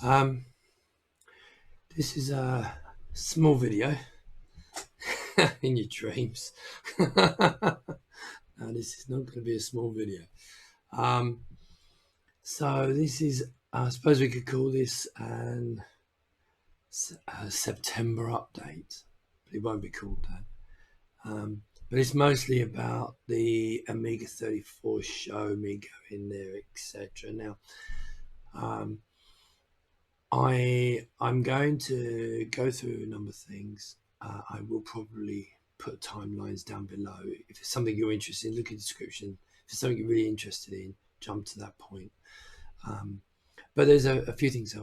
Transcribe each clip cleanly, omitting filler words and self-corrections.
Um, this is a small video in your dreams. No, this is not going to be a small video. So this is, I suppose we could call this a September update, but it won't be called that. But it's mostly about the Amiga 34 show, me going there, etc. Now, I'm going to go through a number of things. I will probably put timelines down below. If it's something you're interested in, look at the description. If it's something you're really interested in, jump to that point. But there's a few things I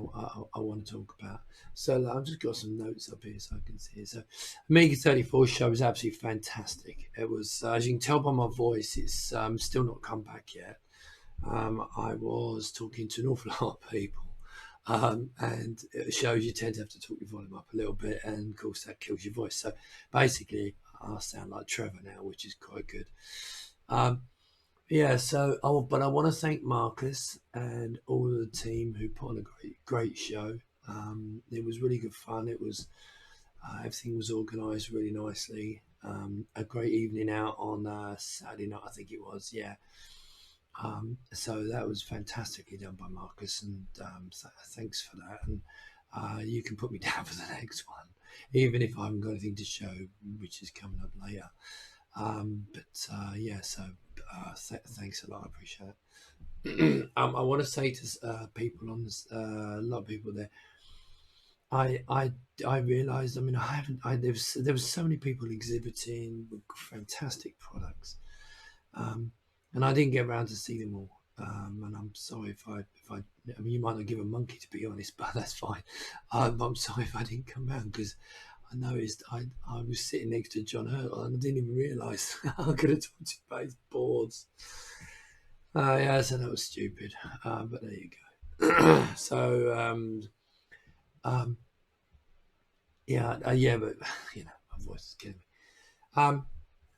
want to talk about. So I've just got some notes up here so I can see it. So Amiga 34 show was absolutely fantastic. It was, as you can tell by my voice, it's still not come back yet. I was talking to an awful lot of people. And it shows you tend to have to talk your volume up a little bit, and of course that kills your voice. So basically, I sound like Trevor now, which is quite good. Yeah. So, but I want to thank Marcus and all of the team who put on a great show. It was really good fun. It was everything was organised really nicely. A great evening out on Saturday night, I think it was. Yeah. So that was fantastically done by Marcus, and thanks for that. And you can put me down for the next one, even if I haven't got anything to show, which is coming up later. Yeah, so thanks a lot. I appreciate it. I want to say to people on this, a lot of people there. I realised. I mean, there was so many people exhibiting with fantastic products. And I didn't get around to see them all. And I'm sorry if I mean, you might not give a monkey, to be honest, but that's fine. I'm sorry if I didn't come round, because I noticed I was sitting next to John Hurtle and I didn't even realise I could have talked about his boards. Yeah, so that was stupid. But there you go. So, yeah, but you know, my voice is killing me.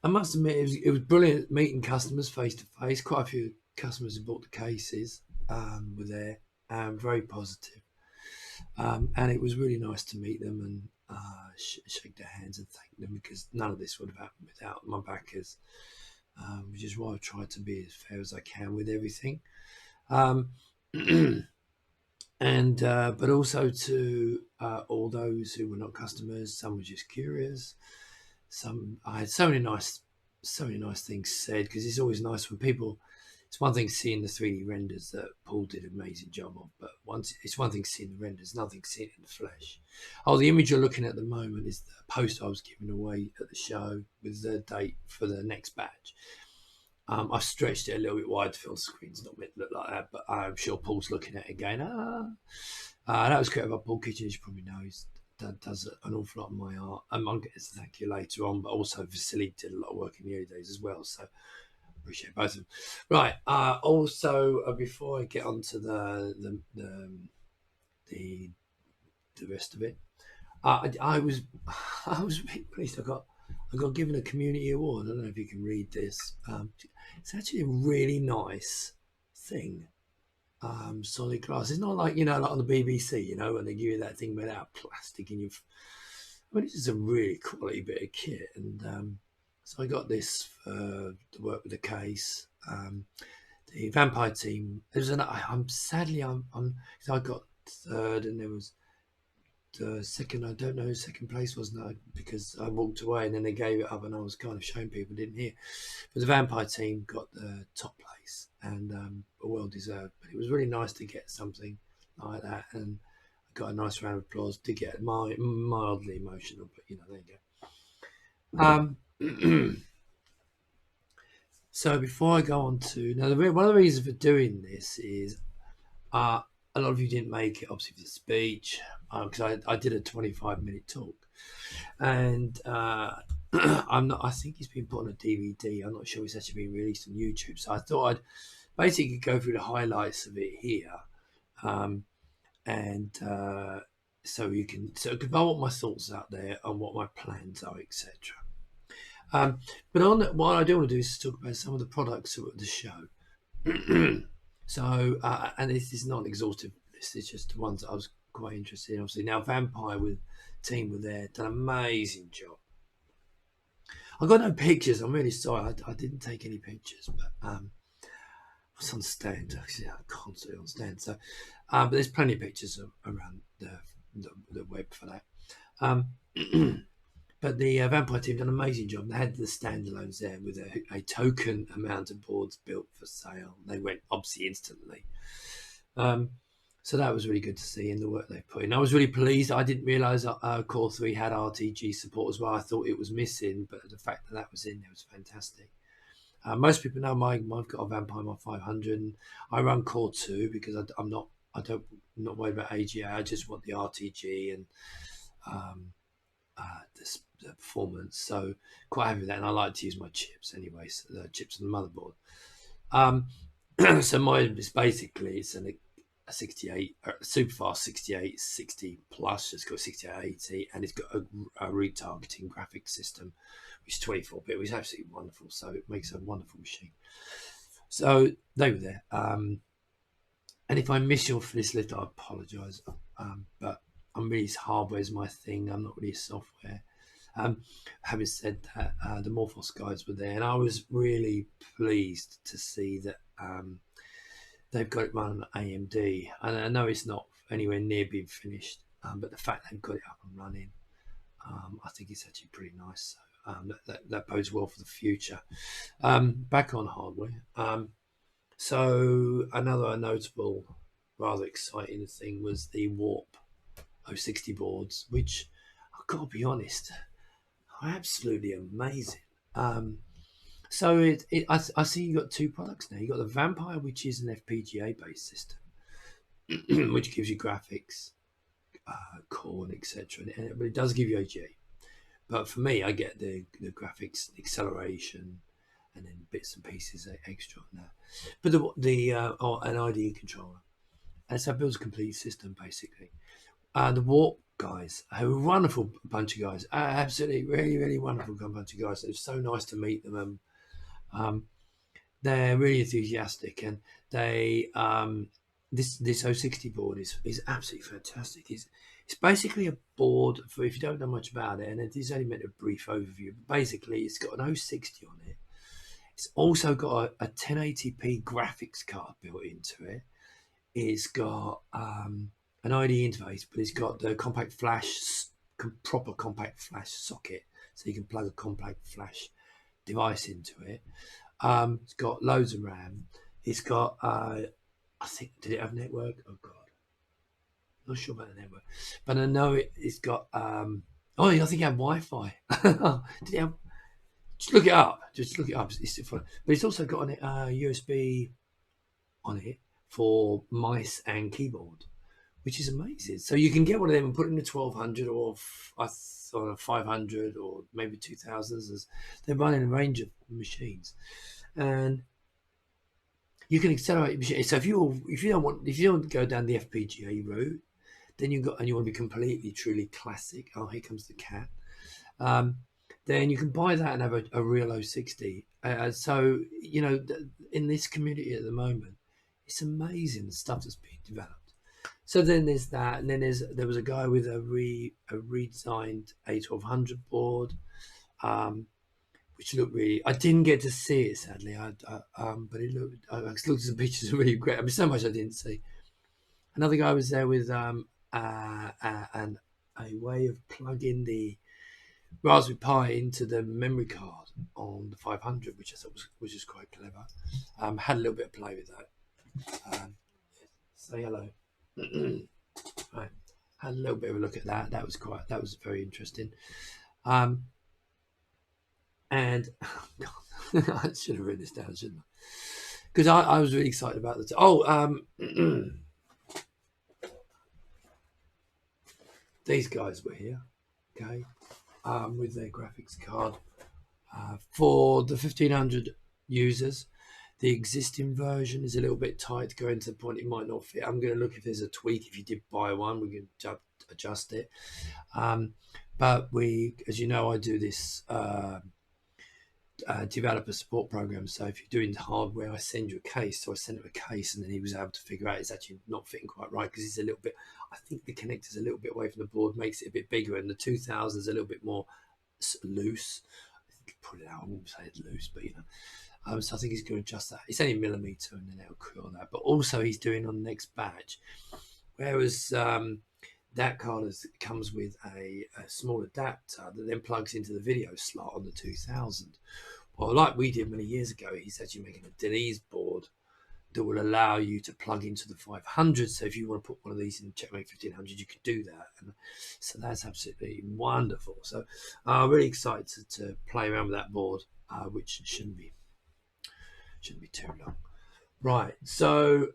I must admit, it was brilliant meeting customers face to face. Quite a few customers who bought the cases were there, very positive. And it was really nice to meet them and shake their hands and thank them, because none of this would have happened without my backers, which is why I've tried to be as fair as I can with everything. And but also to all those who were not customers. Some were just curious. I had so many nice things said, because it's always nice when people. It's one thing seeing the 3D renders that Paul did an amazing job of, but it's one thing seeing the renders, nothing seeing it in the flesh. Oh, the image you're looking at the moment is the poster I was giving away at the show with the date for the next batch. I stretched it a little bit wide to fill the screen's not meant to look like that, but I'm sure Paul's looking at it again. That was created by Paul Kitchen, as you probably know. That does an awful lot of my art. I'll get to thank you later on, but also Vasily did a lot of work in the early days as well, so appreciate both of them. Right. Also, before I get on to the rest of it, I was really pleased. I got given a community award. I don't know if you can read this. It's actually a really nice thing. Solid glass. It's not like, like on the BBC, when they give you that thing made out of plastic and I mean, this is a really quality bit of kit. And so I got this to work with the case. The Vampire team. There's I got third, and there was the second. I don't know who second place was now, because I walked away and then they gave it up, and I was kind of showing people didn't hear. But the Vampire team got the top place, and well deserved. But it was really nice to get something like that, and I got a nice round of applause. Did get mildly emotional, but there you go. So before I go on to now, one of the reasons for doing this is a lot of you didn't make it, obviously, for the speech, because I did a 25-minute talk, and I think it's been put on a DVD. I'm not sure it's actually been released on YouTube. So I thought I'd basically go through the highlights of it here, and so you can I want my thoughts out there on what my plans are, etc. But what I do want to do is talk about some of the products that were at the show. So, and this is not an exhaustive list. It's just the ones that I was quite interested in. Obviously, now Vampire with team were there, done an amazing job. I got no pictures. I'm really sorry. I didn't take any pictures, but I was on stand. Actually, I'm constantly on stand. So, but there's plenty of pictures around the web for that. But the Vampire team done an amazing job. They had the standalones there with a token amount of boards built for sale. They went obviously instantly. So that was really good to see in the work they put in. I was really pleased. I didn't realise Core 3 had RTG support as well. I thought it was missing, but the fact that that was in there was fantastic. Most people know I've got a Vampire my 500. And I run Core 2 because I'm not worried about AGA. I just want the RTG and the performance. So quite happy with that. And I like to use my chips anyway, so the chips on the motherboard. So mine is basically a 68, super fast 68, 60 plus. It's got 6880, and it's got a retargeting graphics system, which is 24-bit, which is absolutely wonderful. So it makes a wonderful machine. So they were there. And if I miss you for this list, I apologise. But I'm really, hardware is my thing. I'm not really software. Having said that, the Morphos guys were there, and I was really pleased to see that they've got it running on AMD. And I know it's not anywhere near being finished, but the fact they've got it up and running, I think it's actually pretty nice. So that bodes well for the future. Back on hardware. So another notable, rather exciting thing was the Warp 060 boards, which I've got to be honest, are absolutely amazing. So I see you got two products now. You got the Vampire, which is an FPGA based system, which gives you graphics, core, and etc. But it does give you AGA. But for me, I get the graphics, the acceleration, and then bits and pieces extra on that. But an IDE controller, and so it builds a complete system basically. The Warp guys, a wonderful bunch of guys, absolutely, really, really wonderful bunch of guys. It was so nice to meet them. They're really enthusiastic, and they this 060 board is absolutely fantastic. It's basically a board for, if you don't know much about it, and it is only meant a brief overview. But basically, it's got an 060 on it. It's also got a 1080p graphics card built into it. It's got an IDE interface, but it's got the compact flash, proper compact flash socket, so you can plug a compact flash device into it. It's got loads of RAM. It's got, I think, did it have network? Oh God, not sure about the network, but I know it's got. I think it had Wi-Fi. Did it have? Just look it up. It's fun. But it's also got a USB on it for mice and keyboard, which is amazing. So you can get one of them and put it in a 1200 or a 500 or maybe 2000s. They're running a range of machines, and you can accelerate your machine. So if you don't want to go down the FPGA route, then you want to be completely truly classic. Oh, here comes the cat. Then you can buy that and have a real 060. So in this community at the moment, it's amazing the stuff that's being developed. So then there's that, and then there was a guy with a redesigned A1200 board, which looked really. I didn't get to see it sadly. But it looked. I looked at some pictures, really great. I mean, so much I didn't see. Another guy was there with a way of plugging the Raspberry Pi into the memory card on the 500, which I thought was just quite clever. Had a little bit of play with that. Say hello. Right. Had a little bit of a look at that. That was very interesting. And I should have written this down, shouldn't I? Because I was really excited about this. These guys were here, okay, with their graphics card for the 1500 users. The existing version is a little bit tight, going to the point it might not fit. I'm going to look if there's a tweak. If you did buy one, we can adjust it. But as you know, I do this developer support program. So if you're doing hardware, I send you a case. So I sent him a case, and then he was able to figure out it's actually not fitting quite right because it's a little bit. I think the connector's a little bit away from the board, makes it a bit bigger, and the 2000 is a little bit more loose. I think put it out. I won't say it's loose, but so I think he's going to adjust that. It's only a millimeter, and then it'll cure that. But also he's doing on the next batch, whereas that card comes with a small adapter that then plugs into the video slot on the 2000. Well, like we did many years ago, he's actually making a Denise board that will allow you to plug into the 500. So if you want to put one of these in Checkmate 1500, you can do that. And so that's absolutely wonderful. So I'm really excited to play around with that board, which shouldn't be too long. Right. So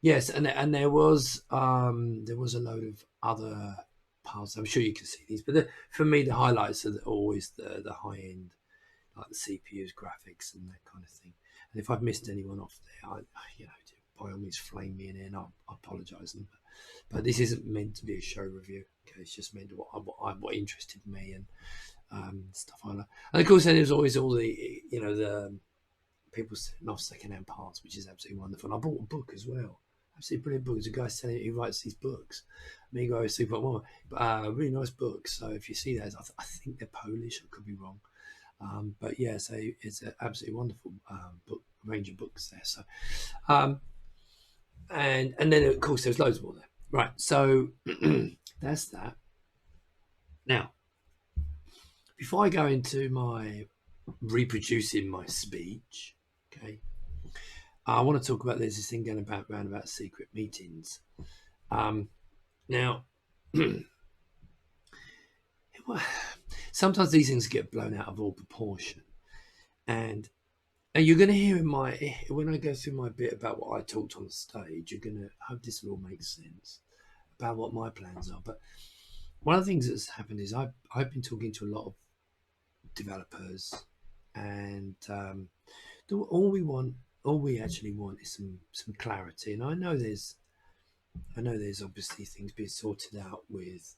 yes, and there was a load of other parts. I'm sure you can see these, but for me the highlights are always the high end, like the CPU's graphics and that kind of thing. And if I've missed anyone off there, by all means flame me in, and I apologise. But this isn't meant to be a show review. Okay, it's just meant to what interested me and stuff like that. And of course, then there's always all the the people setting off second-hand parts, which is absolutely wonderful. And I bought a book as well. Absolutely brilliant book. There's a guy selling it who writes these books. Amiga 2.1. Really nice book. So if you see that, I think they're Polish. I could be wrong. But yeah, so it's an absolutely wonderful book range of books there. So, and then of course there's loads more there. Right. So that's that. Now, before I go into my reproducing my speech, okay, I want to talk about there's this thing going around about secret meetings. Now, sometimes these things get blown out of all proportion, and you're going to hear when I go through my bit about what I talked on the stage, you're going to hope this will all make sense about what my plans are. But one of the things that's happened is I've been talking to a lot of developers, and all we actually want is some clarity. And I know there's obviously things being sorted out with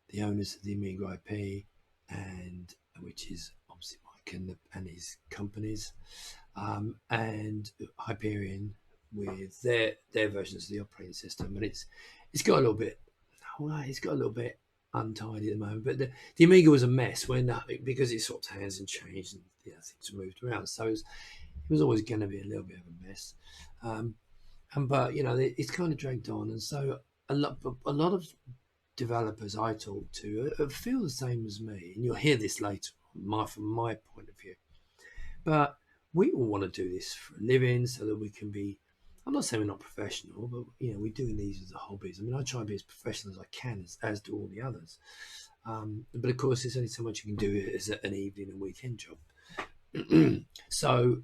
the owners of the Amiga IP, and which is obviously Mike and his companies, and Hyperion with their versions of the operating system. And it's got a little bit untidy at the moment, but the Amiga was a mess because it swapped hands and changed, and things were moved around. So it was always going to be a little bit of a mess. But it's kind of dragged on, and so a lot of developers I talk to feel the same as me, and you'll hear this later on from my point of view. But we all want to do this for a living so that we can be. I'm not saying we're not professional, but we're doing these as a hobbies. I mean, I try to be as professional as I can, as do all the others. But of course, there's only so much you can do as an evening and weekend job. So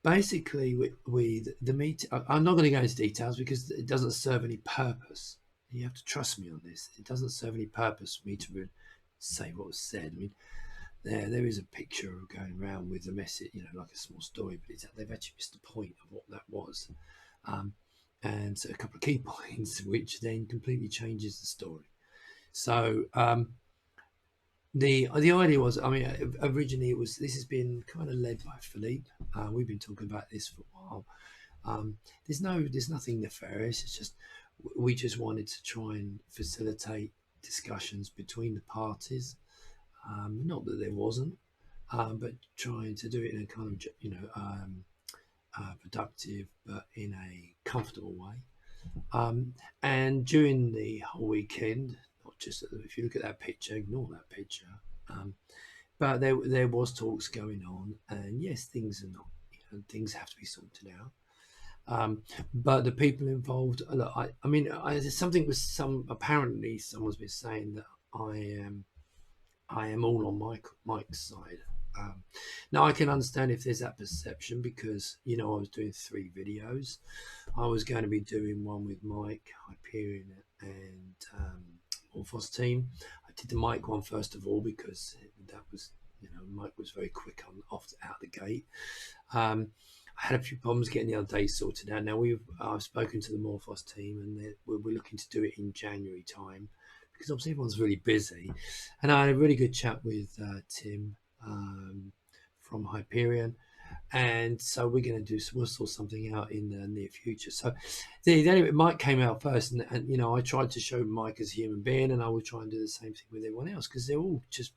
basically, with the meeting, I'm not going to go into details because it doesn't serve any purpose. You have to trust me on this. It doesn't serve any purpose for me to say what was said. I mean, there is a picture going around with the message, like a small story, but they've actually missed the point of what that was. And so a couple of key points, which then completely changes the story. So the idea was, originally this has been kind of led by Philippe. We've been talking about this for a while. There's nothing nefarious. It's just we just wanted to try and facilitate discussions between the parties. Not that there wasn't, but trying to do it in a kind of productive but in a comfortable way. And during the whole weekend, not just if you look at that picture, ignore that picture. But there was talks going on, and yes, things are not. Things have to be sorted out. But the people involved, look, something was apparently someone's been saying that I am all on Mike's side. Now I can understand if there's that perception because I was doing 3 videos. I was going to be doing one with Mike, Hyperion, and Morphos team. I did the Mike one first of all because that was Mike was very quick out the gate. I had a few problems getting the other days sorted out. Now I've spoken to the Morphos team, and we're looking to do it in January time because obviously everyone's really busy. And I had a really good chat with Tim from Hyperion. And so we're going to we'll sort something out in the near future. So Mike came out first, and you know, I tried to show Mike as a human being, and I will try and do the same thing with everyone else, because they're all just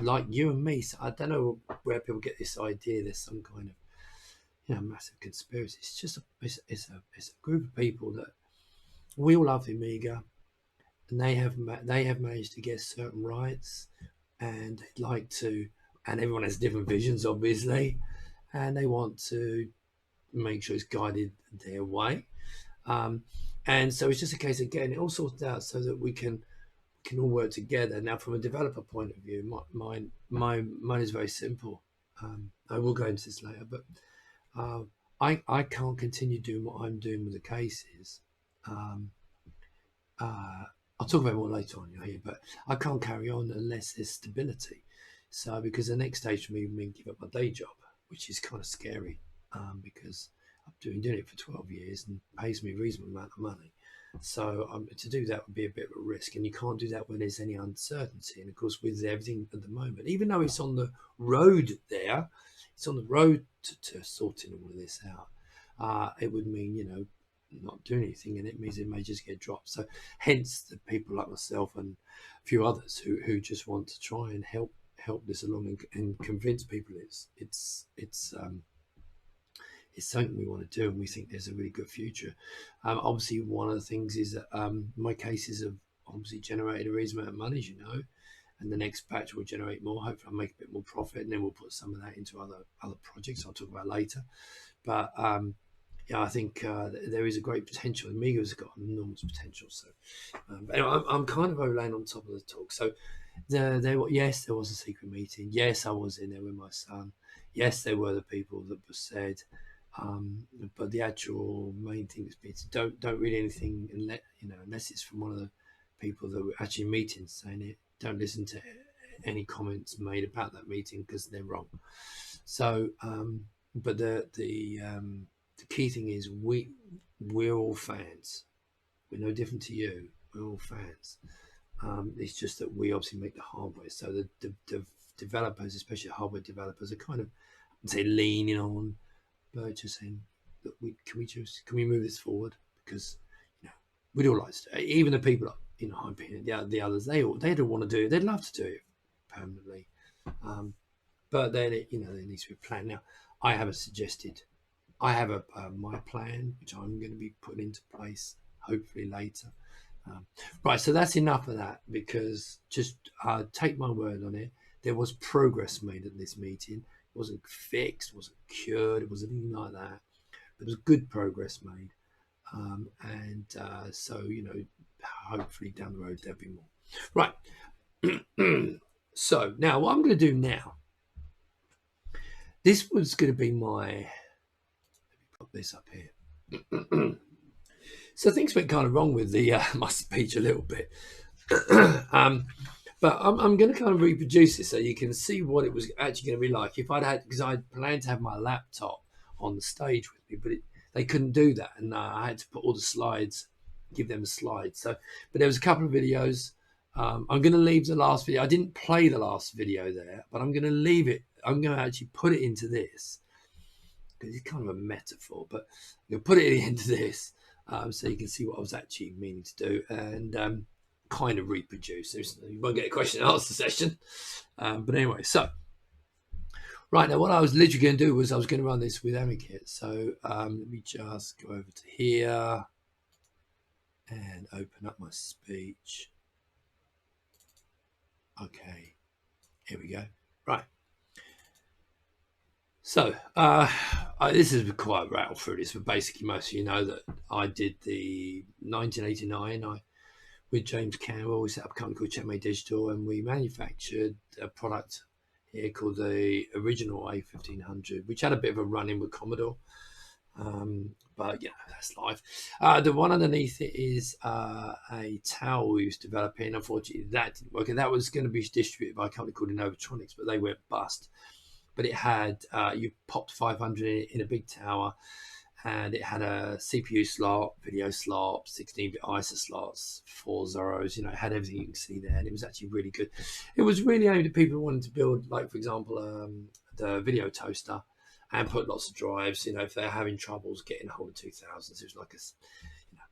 like you and me. So I don't know where people get this idea there's some kind of, you know, massive conspiracy. It's just it's a group of people that we all love the Amiga, and they have managed to get certain rights, and they'd like to, and everyone has different visions, obviously, and they want to make sure it's guided their way. And so it's just a case of getting it all sorted out so that we can all work together. Now, from a developer point of view, mine is very simple. I will go into this later, but I can't continue doing what I'm doing with the cases. I'll talk about it more later on here, but I can't carry on unless there's stability. So, because the next stage for me would mean give up my day job, which is kind of scary, because I've been doing it for 12 years and pays me a reasonable amount of money. So to do that would be a bit of a risk, and you can't do that when there's any uncertainty. And of course, with everything at the moment, even though it's on the road there, it's on the road to sorting all of this out. It would mean, you know, not doing anything, and it means it may just get dropped. So hence the people like myself and a few others who just want to try and help this along and convince people it's something we want to do, and we think there's a really good future. Obviously, one of the things is that my cases have obviously generated a reasonable amount of money, as you know, and the next batch will generate more. Hopefully, I'll make a bit more profit, and then we'll put some of that into other projects I'll talk about later. But yeah, I think there is a great potential. Amiga's got enormous potential. So anyway, I'm kind of overlaying on top of the talk. So yes, there was a secret meeting. Yes, I was in there with my son. Yes, there were the people that were said. But the actual main thing is don't read anything unless it's from one of the people that were actually meeting saying it. Don't listen to any comments made about that meeting because they're wrong. So, but the key thing is we're all fans. We're no different to you. We're all fans. It's just that we obviously make the hardware. So the developers, especially hardware developers, are kind of, I'd say, leaning on, but just saying, look, can we move this forward? Because, you know, we'd all like to, even the people, you know, the others, they don't want to do it. They'd love to do it permanently, but then there needs to be a plan. Now, I have my plan, which I'm going to be putting into place hopefully later. Right, so that's enough of that, because just take my word on it. There was progress made at this meeting. It wasn't fixed, it wasn't cured, it wasn't anything like that. But there was good progress made. So, you know, hopefully down the road there'll be more. Right. So now what I'm going to do now, this was going to be my, let me put this up here. So things went kind of wrong with the my speech a little bit. But I'm going to kind of reproduce it so you can see what it was actually going to be like if because I'd planned to have my laptop on the stage with me, but they couldn't do that, and I had to put all the slides, give them slides. So, but there was a couple of videos. I'm going to leave the last video. I didn't play the last video there, but I'm going to leave it. I'm going to actually put it into this because it's kind of a metaphor, but I'm going to put it into this so you can see what I was actually meaning to do, and kind of reproduce. You won't get a question and answer session, but anyway. So right now, what I was literally going to do was I was going to run this with Amiga. So let me just go over to here and open up my speech. Okay, here we go. Right. So this is quite a rattle through this, but basically most of you know that I did the 1989. With James Campbell, we set up a company called Checkmate Digital, and we manufactured a product here called the original A1500, which had a bit of a run-in with Commodore. But yeah, that's life. The one underneath it is a tower we was developing. Unfortunately, that didn't work, and that was going to be distributed by a company called Innovatronics, but they went bust. But it had, you popped 500 in a big tower, and it had a CPU slot, video slot, 16-bit ISA slots, 4 zeros. You know, it had everything you can see there, and it was actually really good. It was really aimed at people who wanted to build, like for example, the video toaster, and put lots of drives. You know, if they're having troubles getting hold of 2000s, it was like a, you know.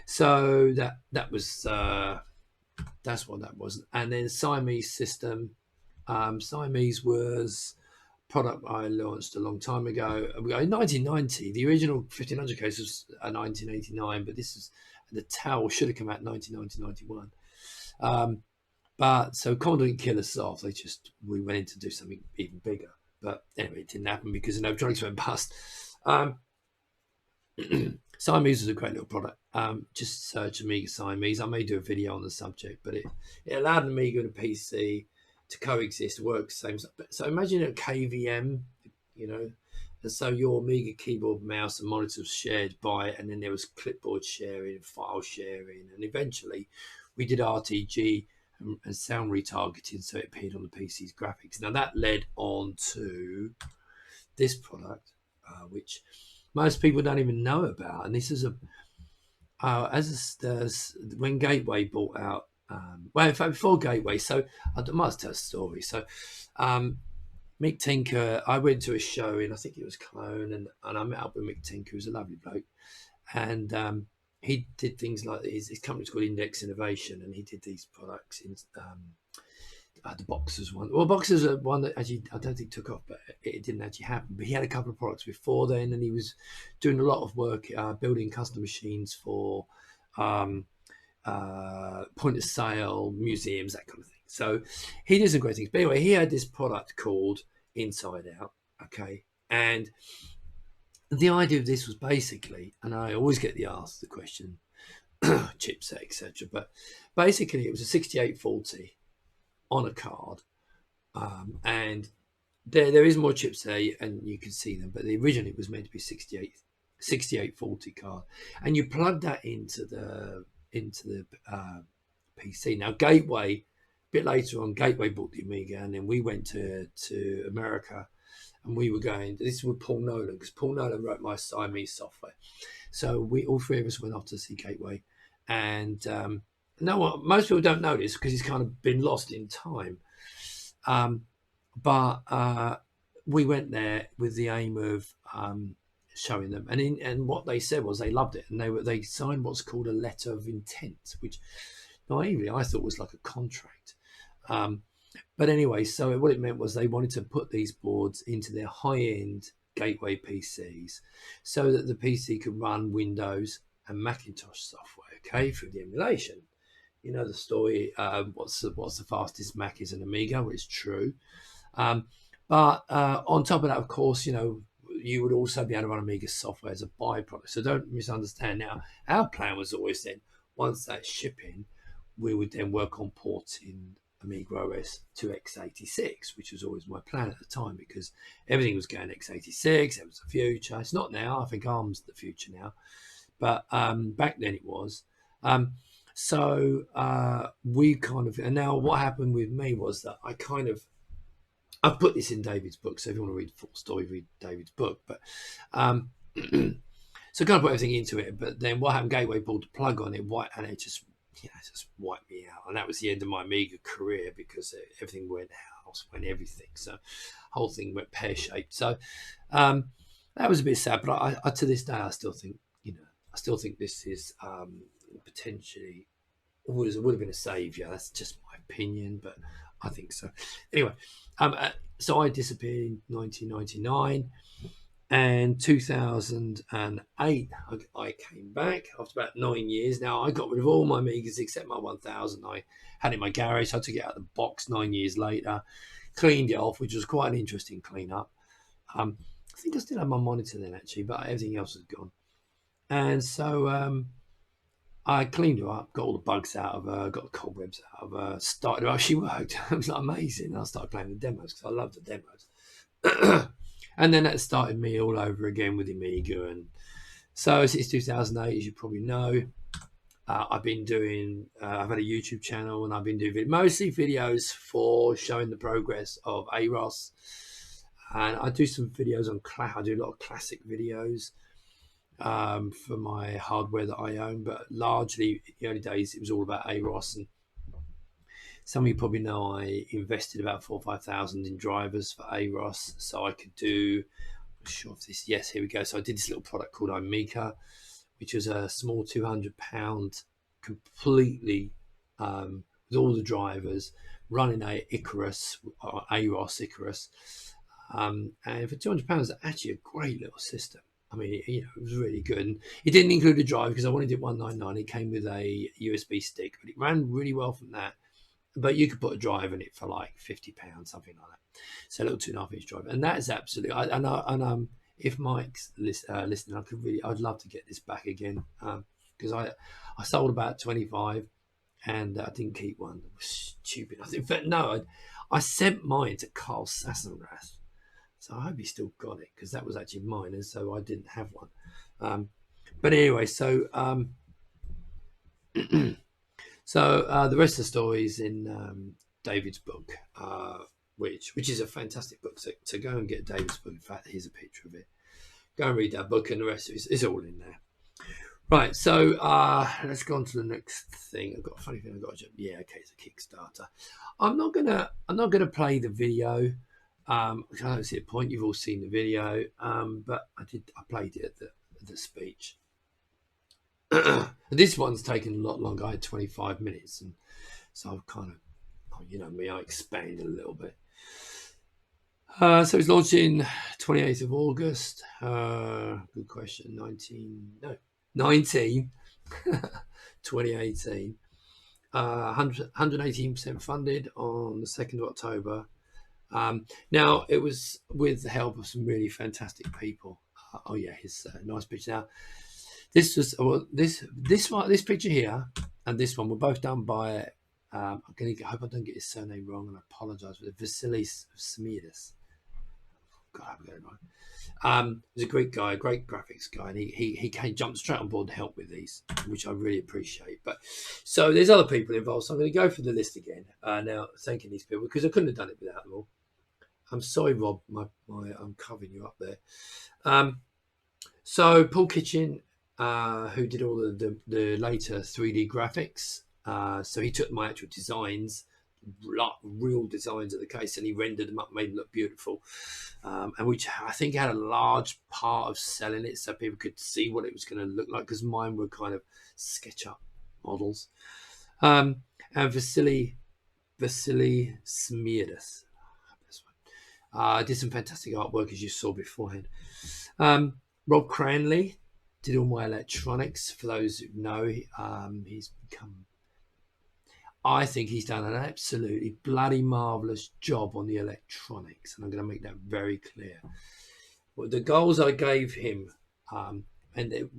So that was that's what that was. And then Siamese system. Siamese was product I launched a long time ago. In 1990, the original 1500 case was 1989, but this is the towel should have come out 1990, 91. But so Commodore didn't kill us off. We went in to do something even bigger. But anyway, it didn't happen because the electronics went bust. Siamese was a great little product. Just search Amiga Siamese. I may do a video on the subject, but it allowed an Amiga and a PC to coexist, work the same. So imagine a KVM, you know, and so your Amiga keyboard, mouse, and monitor was shared by, and then there was clipboard sharing, file sharing, and eventually we did RTG and sound retargeting, so it appeared on the PC's graphics. Now that led on to this product, which most people don't even know about, and this is when Gateway bought out. Well, in fact, before Gateway, so I must tell a story. So, Mick Tinker, I went to a show in, I think it was Cologne, and I met up with Mick Tinker, who's a lovely bloke, and he did things like his company's called Index Innovation, and he did these products in the Boxers one. Well, Boxers are one that actually I don't think took off, but it didn't actually happen. But he had a couple of products before then, and he was doing a lot of work building custom machines for point of sale, museums, that kind of thing. So he did some great things. But anyway, he had this product called Inside Out, okay? And the idea of this was basically, and I always get asked the question, chipset, etc. But basically, it was a 6840 on a card, and there is more chips there, and you can see them. But originally, it was meant to be 6840 card, and you plug that into the PC. Now Gateway, a bit later on, Gateway bought the Amiga, and then we went to America, and we were going. This is with Paul Nolan, because Paul Nolan wrote my Siamese software. So we all three of us went off to see Gateway, and most people don't know this because it's kind of been lost in time. But we went there with the aim of showing them, and what they said was they loved it, and they signed what's called a letter of intent, which naively I thought was like a contract. But anyway, so what it meant was they wanted to put these boards into their high-end Gateway PCs so that the PC could run Windows and Macintosh software, okay, through the emulation. You know the story. What's the fastest Mac is an Amiga, which is true. But on top of that, of course, you know, you would also be able to run Amiga software as a byproduct. So don't misunderstand. Now, our plan was always then, once that's shipping, we would then work on porting Amiga OS to x86, which was always my plan at the time, because everything was going x86. It was the future. It's not now. I think ARM's the future now, but back then it was. So we kind of, and now what happened with me was that I've put this in David's book, so if you want to read the full story, read David's book. But so kind of put everything into it. But then what happened? Gateway pulled the plug on it, and it just wiped me out, and that was the end of my Amiga career, because everything went house, went everything. So whole thing went pear shaped. So that was a bit sad. But I to this day I still think this is potentially would have been a savior. That's just my opinion, but I think so. Anyway, so I disappeared in 1999, and 2008 I came back after about 9 years. Now I got rid of all my Amigas except my 1000. I had it in my garage, so I took it out of the box 9 years later, cleaned it off, which was quite an interesting clean up. I think I still had my monitor then actually, but everything else was gone. And so I cleaned her up, got all the bugs out of her, got the cobwebs out of her, started her up. She worked. It was like amazing. I started playing the demos because I loved the demos. And then that started me all over again with Amiga. And so since 2008, as you probably know, I've been doing, I've had a YouTube channel, and I've been doing mostly videos for showing the progress of AROS. And I do some videos on I do a lot of classic videos. for my hardware that I own, but largely in the early days it was all about AROS. And some of you probably know I invested about 4,000 or 5,000 in drivers for AROS, so I could do. I'm not sure if this. Yes, here we go. So I did this little product called Amiga, which was a small £200, completely with all the drivers running a Icarus, AROS Icarus, and for £200, actually a great little system. I mean, it was really good. And it didn't include a drive because I wanted it 199. It came with a USB stick, but it ran really well from that. But you could put a drive in it for like £50, something like that. So a little 2.5 inch drive, and that is absolutely. If Mike's listening, I'd love to get this back again because I sold about 25 and I didn't keep one. It was stupid. I think, but no, I sent mine to Carl Sassenrath. So I hope he still got it because that was actually mine, and so I didn't have one. But anyway, so so the rest of the story is in David's book, which is a fantastic book. So go and get David's book. In fact, here's a picture of it. Go and read that book, and the rest of it is all in there. Right, so let's go on to the next thing. I've got a funny thing. Okay, it's a Kickstarter. I'm not gonna play the video. I don't see a point. You've all seen the video, but I played it at the speech. This one's taken a lot longer. I had 25 minutes, and so I've kind of, I expand a little bit. So it's launched in 28th of August. Good question. 2018. 118% funded on the 2nd of October. Now it was with the help of some really fantastic people. Here's a nice picture. Now this picture here and this one were both done by I hope I don't get his surname wrong, and I apologize for it. Vasilis Smidas. God, I hope I get it right. He's a great guy, a great graphics guy, and he jumped straight on board to help with these, which I really appreciate. But so there's other people involved, so I'm going to go through the list again now, thanking these people because I couldn't have done it without them all. I'm sorry, Rob, I'm covering you up there. So Paul Kitchen, who did all the later 3D graphics, so he took my actual designs, real designs of the case, and he rendered them up, made them look beautiful, and which I think had a large part of selling it so people could see what it was going to look like, because mine were kind of SketchUp models. And Vasily Smirdis did some fantastic artwork, as you saw beforehand. Rob Cranley did all my electronics. For those who know, I think he's done an absolutely bloody marvellous job on the electronics, and I'm going to make that very clear. Well, the goals I gave him, and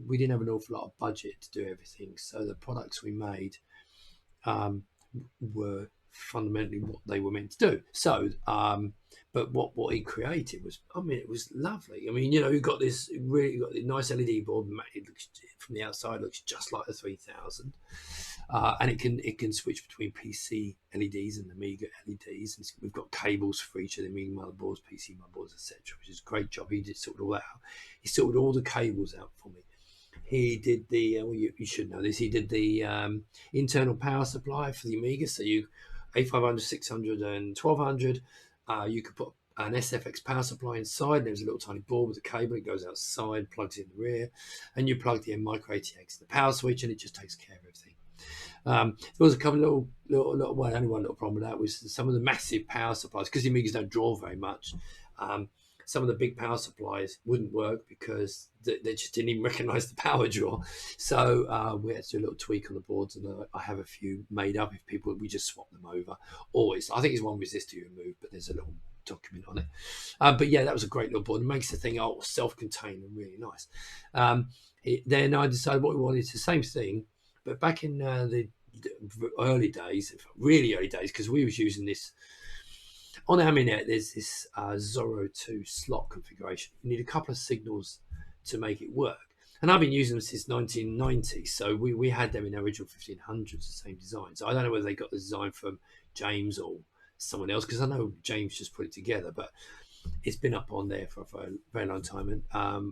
we didn't have an awful lot of budget to do everything, so the products we made were fundamentally what they were meant to do. So, but what he created was, it was lovely. You've got this nice LED board. It looks, from the outside, looks just like the 3000, and it can switch between PC LEDs and Amiga LEDs. And we've got cables for each of the Amiga motherboards, PC motherboards, etc., which is a great job. He did sort all that out. He sorted all the cables out for me. He did the you should know this. He did the internal power supply for the Amiga. So you 8500, 600, and 1200. You could put an SFX power supply inside. There's a little tiny board with a cable. It goes outside, plugs in the rear, and you plug the micro ATX, the power switch, and it just takes care of everything. There was a couple only one little problem with that was some of the massive power supplies, because the Amigas don't draw very much. Some of the big power supplies wouldn't work because they just didn't even recognize the power draw. So we had to do a little tweak on the boards, and I have a few made up. If we just swap them over. Always, I think it's one resistor you remove, but there's a little document on it. But yeah, that was a great little board. It makes the thing self-contained and really nice. Then I decided what we wanted. It's the same thing, but back in the early days, really early days, because we was using this. On Aminet, there's this Zorro 2 slot configuration. You need a couple of signals to make it work. And I've been using them since 1990. So we had them in the original 1500s, the same design. So I don't know whether they got the design from James or someone else, because I know James just put it together. But it's been up on there for a very long time. And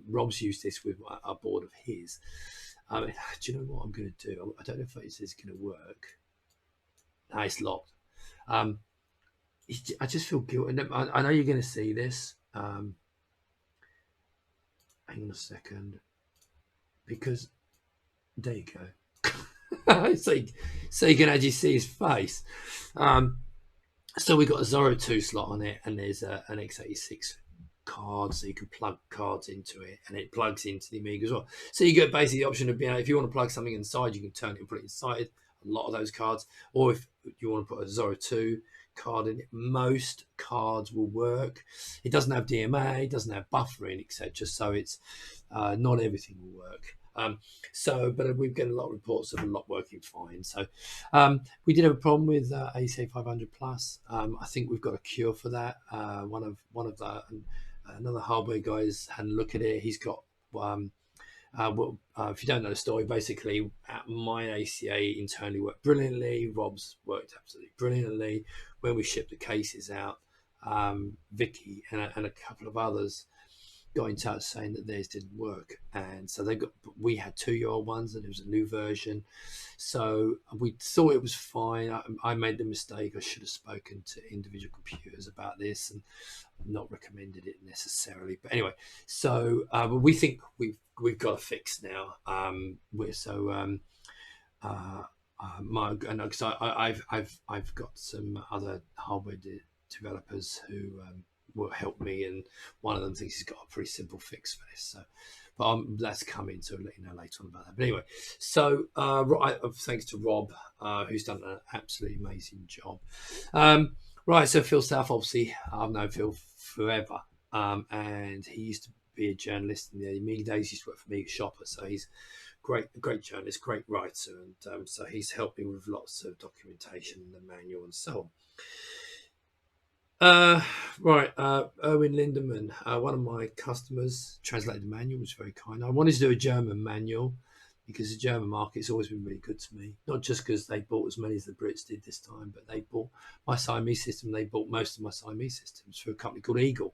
Rob's used this with a board of his. Do you know what I'm going to do? I don't know if this is going to work. No, it's locked. I just feel guilty. I know you're going to see this. Hang on a second. Because there you go. so you can actually see his face. So we've got a 02 slot on it, and there's an x86 card, so you can plug cards into it, and it plugs into the Amiga as well. So you get basically the option of being, if you want to plug something inside, you can turn it and put it inside a lot of those cards, or if you want to put a 02 card in it, most cards will work. It doesn't have DMA, it doesn't have buffering, etc. So it's not everything will work. But we've got a lot of reports of a lot working fine. So we did have a problem with ACA 500 Plus. I think we've got a cure for that. One of the another hardware guys had a look at it. He's got if you don't know the story, basically my ACA internally worked brilliantly. Rob's worked absolutely brilliantly. When we shipped the cases out, Vicky and a couple of others got in touch saying that theirs didn't work, and so we had 2-year-old ones, and it was a new version. So we thought it was fine. I made the mistake. I should have spoken to individual computers about this and not recommended it necessarily. But anyway, so but we think we've got a fix now. I've got some other hardware developers who will help me, and one of them thinks he's got a pretty simple fix for this. So, but that's coming, so I'll let you know later on about that. But anyway, so thanks to Rob, who's done an absolutely amazing job. Right, so Phil South, obviously, I've known Phil forever, and he used to be a journalist in the Amiga days. He used to work for Amiga Shopper, so he's a great journalist, great writer, and so he's helped me with lots of documentation, the manual, and so on. Erwin Lindemann, one of my customers, translated the manual, was very kind. I wanted to do a German manual because the German market's always been really good to me, not just because they bought as many as the Brits did this time, but they bought my Siamese system. They bought most of my Siamese systems for a company called Eagle.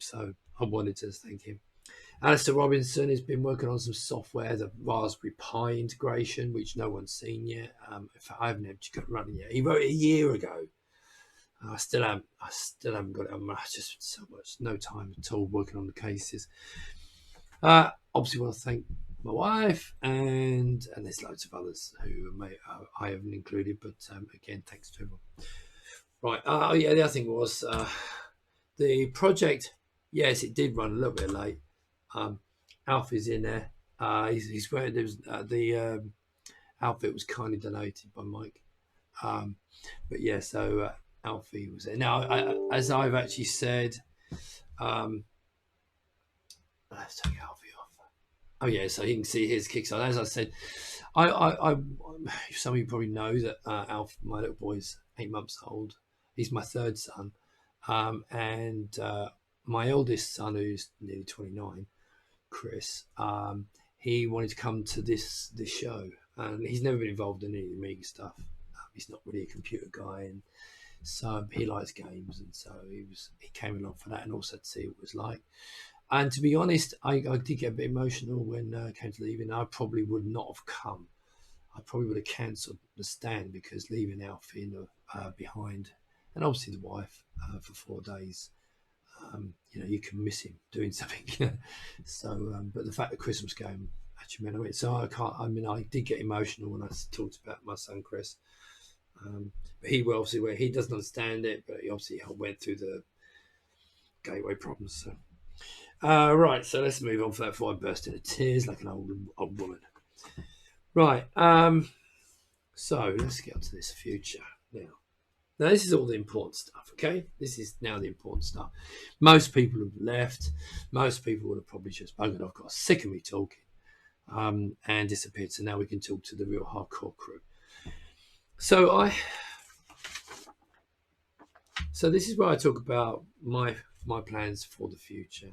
So I wanted to thank him. Alistair Robinson has been working on some software, the Raspberry Pi integration, which no one's seen yet. In fact, I haven't actually got it running yet. He wrote it a year ago. I still haven't got it. I just so much no time at all working on the cases. Obviously, want to thank my wife and there's loads of others who I haven't included, but again, thanks to everyone. Right. The other thing was the project. Yes, it did run a little bit late. Alfie's in there. He's wearing. There was the outfit was kindly donated by Mike. But yeah, so. Alfie was there. Now, as I've actually said, let's take Alfie off. Oh yeah, so you can see his Kickstarter. As I said, some of you probably know that Alfie, my little boy, is 8 months old. He's my third son, and my eldest son, who's nearly 29, Chris. He wanted to come to this show, and he's never been involved in any of the Amiga stuff. He's not really a computer guy, and so he likes games, and so he came along for that, and also to see what it was like. And to be honest, I did get a bit emotional when I came to leaving. I probably would not have come. I probably would have cancelled the stand, because leaving Alfie behind, and obviously the wife, for 4 days, you can miss him doing something. So, but the fact that Chris was going actually meant I went. So I did get emotional when I talked about my son Chris. But he obviously, he doesn't understand it, but he obviously went through the gateway problems. So, right, so let's move on for that before I burst into tears like an old woman. Right, so let's get on to this future now. Now, this is all the important stuff, okay? This is now the important stuff. Most people have left. Most people would have probably just buggered off, got sick of me talking, and disappeared. So now we can talk to the real hardcore crew. So this is where I talk about my plans for the future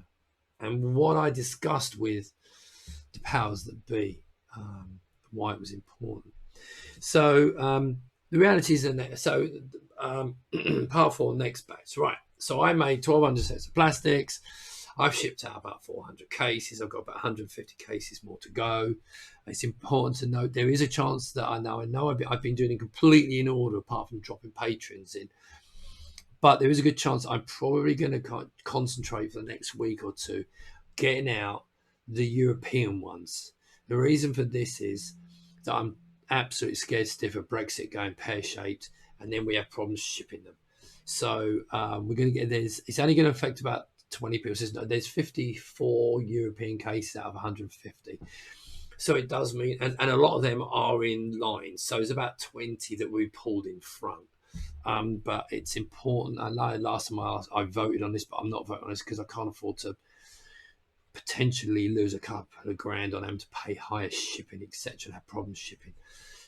and what I discussed with the powers that be, why it was important. So the reality is, part 4, next batch. Right. So I made 1,200 sets of plastics. I've shipped out about 400 cases. I've got about 150 cases more to go. It's important to note there is a chance that I know I've been doing it completely in order, apart from dropping patrons in. But there is a good chance I'm probably going to concentrate for the next week or two getting out the European ones. The reason for this is that I'm absolutely scared stiff of Brexit going pear-shaped, and then we have problems shipping them. So we're going to get this. It's only going to affect about 20 people. So there's 54 European cases out of 150. So it does mean, and a lot of them are in line. So it's about 20 that we pulled in front. But it's important. I know last time I voted on this, but I'm not voting on this because I can't afford to potentially lose a couple of grand on them to pay higher shipping, etc., and have problems shipping.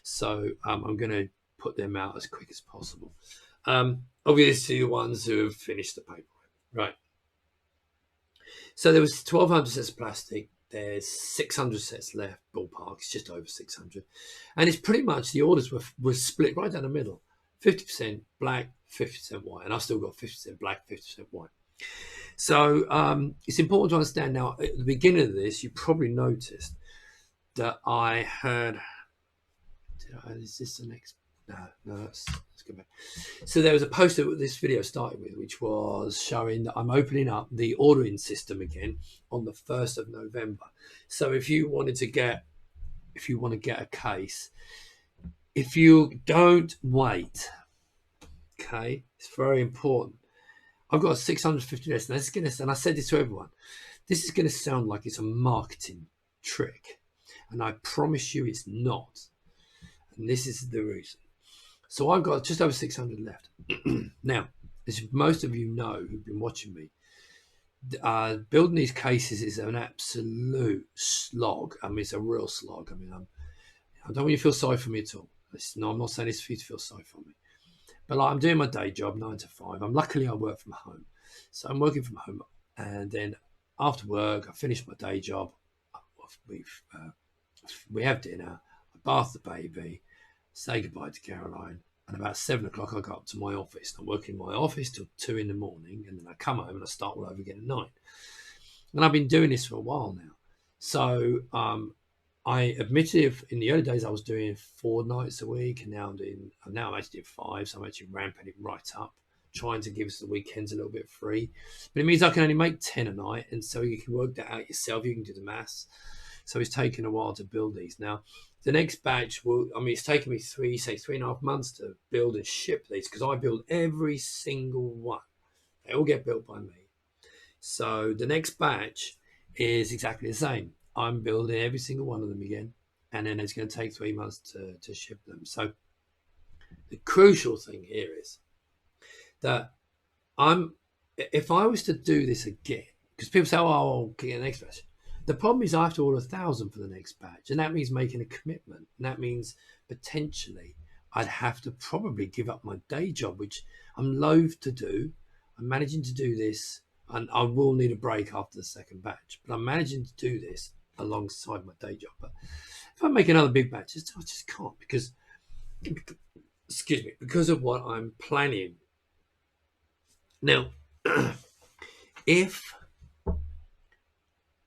So I'm going to put them out as quick as possible. Obviously, the ones who have finished the paperwork, right? So there was 1,200 sets of plastic. There's 600 sets left, ballpark. It's just over 600, and it's pretty much the orders were split right down the middle. 50% black, 50% white, and I've still got 50% black, 50% white. So it's important to understand now, at the beginning of this, you probably noticed that I had, is this the next? No, let's go back. So there was a poster that this video started with, which was showing that I'm opening up the ordering system again on the 1st of November. So if you want to get a case, if you don't wait, okay, it's very important. I've got 650 lists, and I said this to everyone, this is going to sound like it's a marketing trick, and I promise you it's not. And this is the reason. So I've got just over 600 left. Now, as most of you know who've been watching me, building these cases is an absolute slog. I mean, it's a real slog. I mean, I don't want you to feel sorry for me at all. No, I'm not saying this for you to feel sorry for me. But I'm doing my day job, 9 to 5. Luckily I work from home. So I'm working from home. And then after work, I finish my day job. We have dinner. I bath the baby, say goodbye to Caroline. And about 7 o'clock, I go up to my office. I work in my office till 2 in the morning. And then I come home and I start all over again at night. And I've been doing this for a while now. So I admitted in the early days I was doing 4 nights a week, and now I'm actually doing 5, so I'm actually ramping it right up, trying to give us the weekends a little bit free. But it means I can only make 10 a night, and so you can work that out yourself. You can do the maths. So it's taken a while to build these. Now, the next batch it's taken me 3.5 months to build and ship these, because I build every single one. They all get built by me. So the next batch is exactly the same. I'm building every single one of them again, and then it's going to take 3 months to ship them. So the crucial thing here is that if I was to do this again, because people say, oh, I'll get the next batch. The problem is I have to order 1,000 for the next batch, and that means making a commitment. And that means potentially I'd have to probably give up my day job, which I'm loath to do. I'm managing to do this, and I will need a break after the second batch, but I'm managing to do this alongside my day job. But if I make another big batch, I just can't, because of what I'm planning. Now, if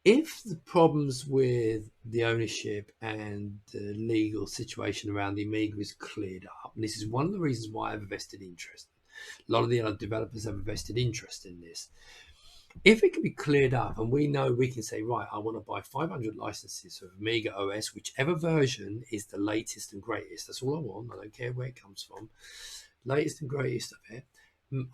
the problems with the ownership and the legal situation around the Amiga is cleared up, and this is one of the reasons why I have a vested interest, a lot of the other developers have a vested interest in this. If it can be cleared up and we know we can say, right, I want to buy 500 licenses of Amiga OS, whichever version is the latest and greatest. That's all I want. I don't care where it comes from. Latest and greatest of it.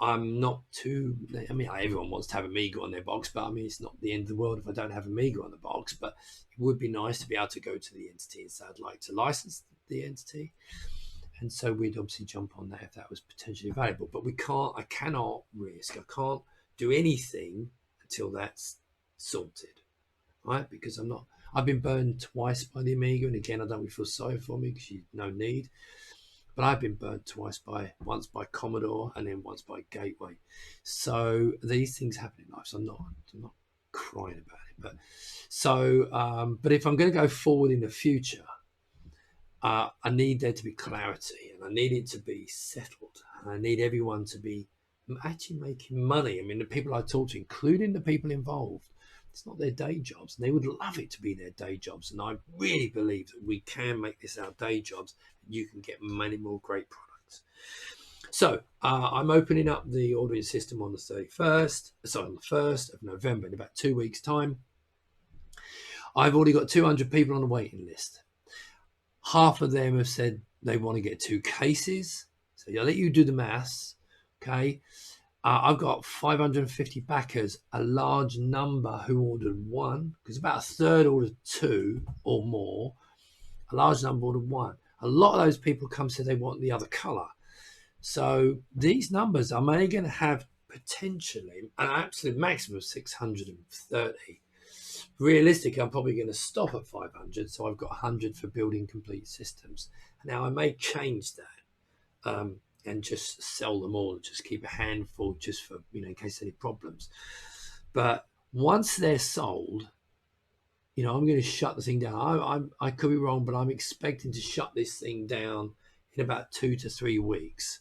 I'm not everyone wants to have Amiga on their box, but it's not the end of the world if I don't have Amiga on the box. But it would be nice to be able to go to the entity and say, I'd like to license the entity. And so we'd obviously jump on that if that was potentially valuable. But I cannot do anything until that's sorted, right? Because I've been burned twice by the Amiga, and again, I don't really feel sorry for me because no need. But I've been burned twice, once by Commodore and then once by Gateway. So these things happen in life. So I'm not crying about it. But if I'm going to go forward in the future, I need there to be clarity, and I need it to be settled. And I need everyone to be actually making money. I mean, the people I talk to, including the people involved, it's not their day jobs, and they would love it to be their day jobs. And I really believe that we can make this our day jobs. You can get many more great products. So I'm opening up the ordering system on the 31st, sorry, on the 1st of November, in about 2 weeks' time. I've already got 200 people on the waiting list. Half of them have said they want to get 2 cases. So I'll let you do the maths. Okay. I've got 550 backers, a large number who ordered 1, because about a third ordered 2 or more. A large number ordered 1. A lot of those people come say they want the other color. So these numbers, I'm only going to have potentially an absolute maximum of 630. Realistically, I'm probably going to stop at 500. So I've got 100 for building complete systems. Now I may change that and just sell them all and just keep a handful just for, in case any problems. But once they're sold, I'm going to shut the thing down. I could be wrong, but I'm expecting to shut this thing down in about 2 to 3 weeks.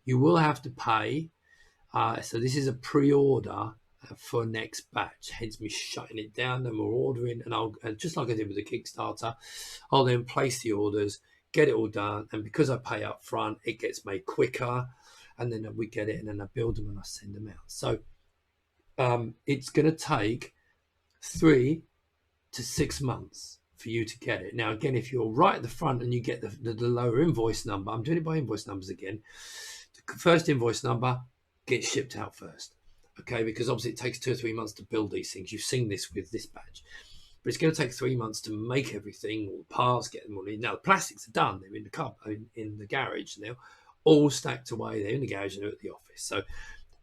You will have to pay. So this is a pre-order for next batch, hence me shutting it down. Then we're ordering, and just like I did with the Kickstarter, I'll then place the orders, get it all done, and because I pay up front, it gets made quicker, and then we get it, and then I build them and I send them out. So it's going to take 3 to 6 months for you to get it. Now, again, if you're right at the front and you get the lower invoice number, I'm doing it by invoice numbers again. The first invoice number gets shipped out first, okay? Because obviously it takes 2 or 3 months to build these things. You've seen this with this batch, but it's going to take 3 months to make everything, all the parts, get them all in. Now the plastics are done; they're in the car, in the garage now, all stacked away. They're in the garage and they're at the office. So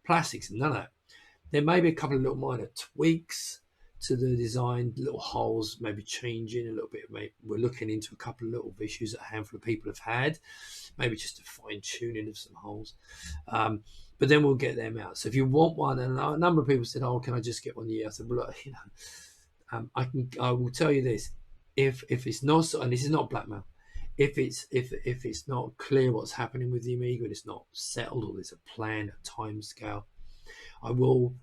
plastics, none of that. There may be a couple of little minor tweaks to the design, little holes, maybe changing a little bit. We're looking into a couple of little issues that a handful of people have had, maybe just a fine tuning of some holes. But then we'll get them out. So if you want one, and a number of people said, "Oh, can I just get one?" Yeah, I said, "Well, look, I will tell you this: if it's not, and this is not blackmail, if it's not clear what's happening with the Amiga and it's not settled, or there's a plan, a time scale, I will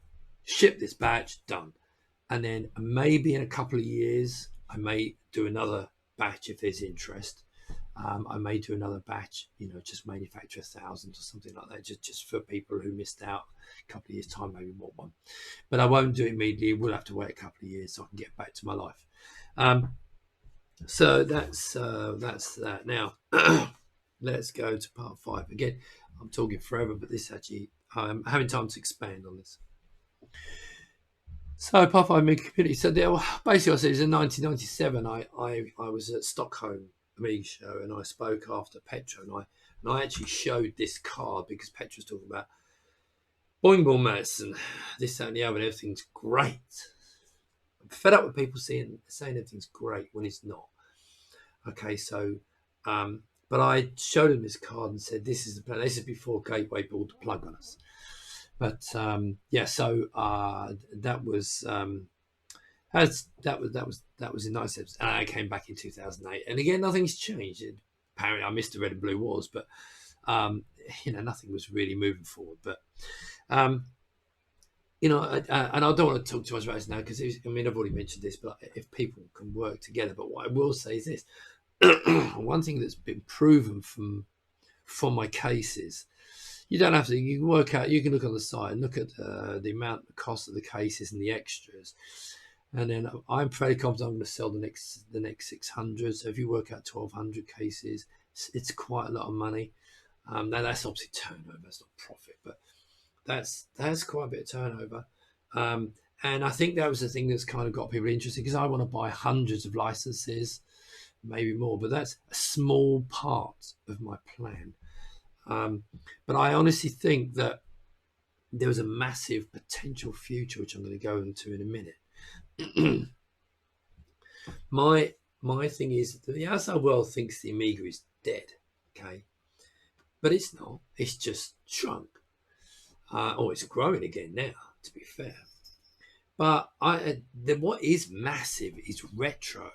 ship this batch done." And then maybe in a couple of years, I may do another batch if there's interest. I may do another batch, just manufacture 1,000 or something like that, just for people who missed out. A couple of years' time, maybe want one. But I won't do it immediately. We'll have to wait a couple of years so I can get back to my life. So that's that. Now, let's go to part 5. Again, I'm talking forever, but this actually, I'm having time to expand on this. So part 5, Amiga community. So basically, I said it was in 1997. I was at Stockholm Amiga show, and I spoke after Petra, and I actually showed this card because Petra was talking about boing boing maths and this, that, and the other, and everything's great. I'm fed up with people saying everything's great when it's not. Okay, so but I showed them this card and said, "This is the plan." This is before Gateway pulled the plug on us. But yeah, so that was in 1997, and I came back in 2008, and again nothing's changed. Apparently, I missed the red and blue wars, but nothing was really moving forward. But and I don't want to talk too much about this now because I've already mentioned this, but if people can work together. But what I will say is this: one thing that's been proven from my cases. You don't have to. You can work out. You can look on the side and look at the amount, the cost of the cases and the extras, and then I'm fairly confident I'm going to sell the next 600. So if you work out 1,200 cases, it's quite a lot of money. Now that's obviously turnover. That's not profit, but that's quite a bit of turnover. And I think that was the thing that's kind of got people interested because I want to buy hundreds of licenses, maybe more, but that's a small part of my plan. But I honestly think that there was a massive potential future, which I'm going to go into in a minute. My thing is that the outside world thinks the Amiga is dead, okay? But it's not. It's just shrunk. It's growing again now, to be fair. But what is massive is retro.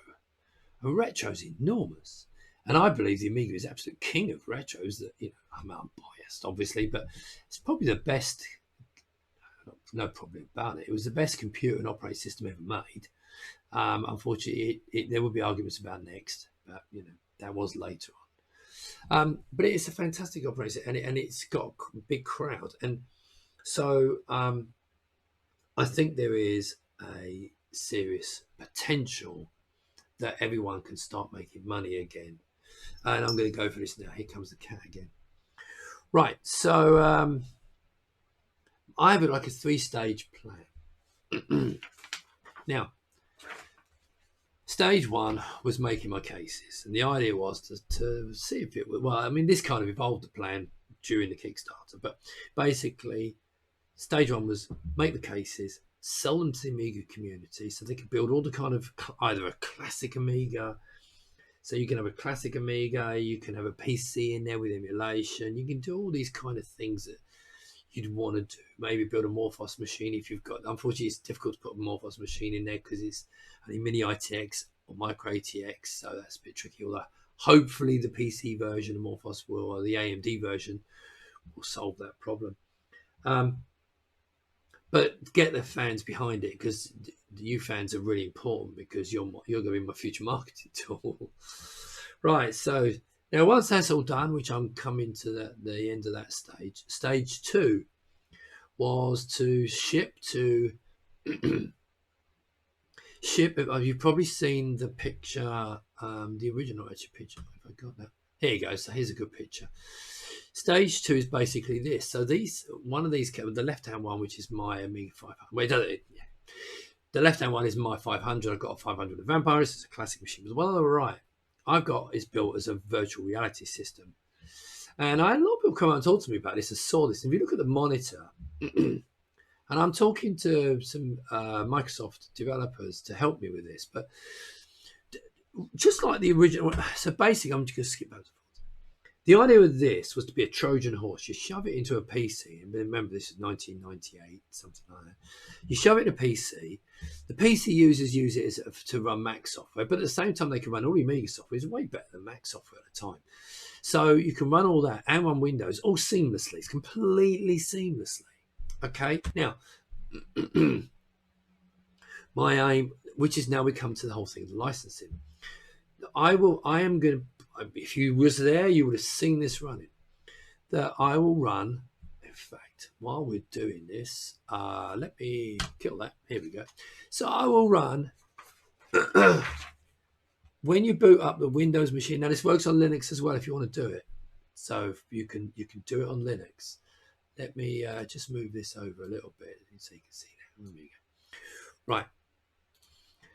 And retro's enormous. And I believe the Amiga is absolute king of retros. That, you know, I'm biased, obviously, but it's probably the best. No problem about it. It was the best computer and operating system ever made. Unfortunately, there will be arguments about next, but you know that was later on. But it's a fantastic operating system, and it's got a big crowd, and so I think there is a serious potential that everyone can start making money again. And I'm going to go for this now. Here comes the cat again. Right, so I have it like a 3-stage plan. Now, stage 1 was making my cases, and the idea was to see if it would. Well, I mean, this kind of evolved the plan during the Kickstarter, but basically, stage 1 was make the cases, sell them to the Amiga community, so they could build all the kind of either a classic Amiga. So you can have a classic Amiga, you can have a PC in there with emulation, you can do all these kind of things that you'd want to do. Maybe build a Morphos machine if you've got. Unfortunately, it's difficult to put a Morphos machine in there because it's only mini ITX or micro ATX, so that's a bit tricky. Although hopefully the PC version of Morphos will, or the AMD version, will solve that problem. But get the fans behind it, because you fans are really important, because you're going to be my future marketing tool. Right, so now once that's all done, which I'm coming to the end of that stage, stage 2 was to ship to ship. You've probably seen the picture, the original picture. If I got that, here you go. So here's a good picture. Stage 2 is basically this. So one of these, the left-hand one, which is my Amiga 500. Wait, yeah. The left-hand one is my 500. I've got a 500 with Vampires. It's a classic machine. But the one on the right, I've got is built as a virtual reality system. And I had a lot of people come out and talk to me about this and saw this. If you look at the monitor, and I'm talking to some Microsoft developers to help me with this, but just like the original, so basically, I'm just going to skip those. The idea of this was to be a Trojan horse. You shove it into a PC, and remember this is 1998, something like that. You shove it in a PC. The PC users use it to run Mac software, but at the same time they can run all the Amiga software. It's way better than Mac software at the time. So you can run all that and run Windows all seamlessly. It's completely seamlessly. Okay, now my aim, which is now we come to the whole thing of the licensing. I am going to. If you was there, you would have seen this running. That I will run. In fact, while we're doing this, let me kill that. Here we go. So I will run. When you boot up the Windows machine, now this works on Linux as well if you want to do it. So you can do it on Linux. Let me just move this over a little bit so you can see that. There we go. Right.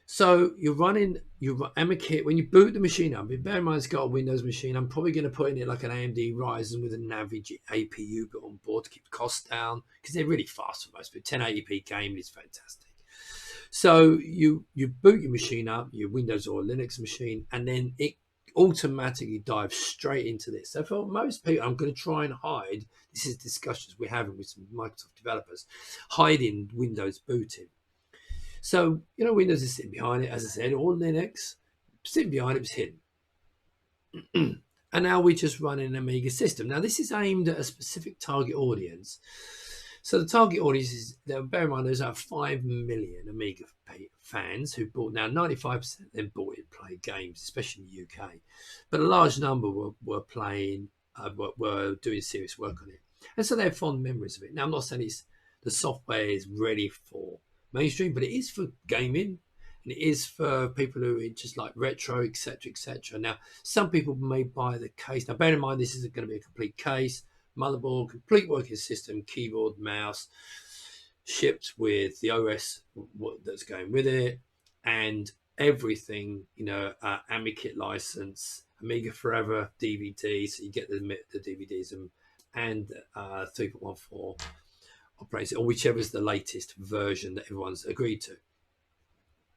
So you're running your AmiKit when you boot the machine up. Bear in mind it's got a Windows machine. I'm probably going to put in it like an AMD Ryzen with a Navi APU bit on board to keep the costs down, because they're really fast for most. But 1080p game is fantastic. So you boot your machine up, your Windows or Linux machine, and then it automatically dives straight into this. So for most people, I'm going to try and hide. This is discussions we're having with some Microsoft developers, hiding Windows booting. So, you know, Windows is sitting behind it, as I said, or Linux, sitting behind it was hidden. And now we're just running an Amiga system. Now, this is aimed at a specific target audience. So the target audience is, bear in mind, there's about 5 million Amiga fans who bought, now 95% of them bought it, played games, especially in the UK. But a large number were playing, were doing serious work on it. And so they have fond memories of it. Now, I'm not saying the software is ready for mainstream, but it is for gaming, and it is for people who just like retro, etc., etc. Now, some people may buy the case. Now, bear in mind, this isn't going to be a complete case. Motherboard, complete working system, keyboard, mouse, shipped with the OS that's going with it, and everything, you know, AmiKit license, Amiga Forever DVD, so you get the DVDs and 3.14 operating, or whichever is the latest version that everyone's agreed to.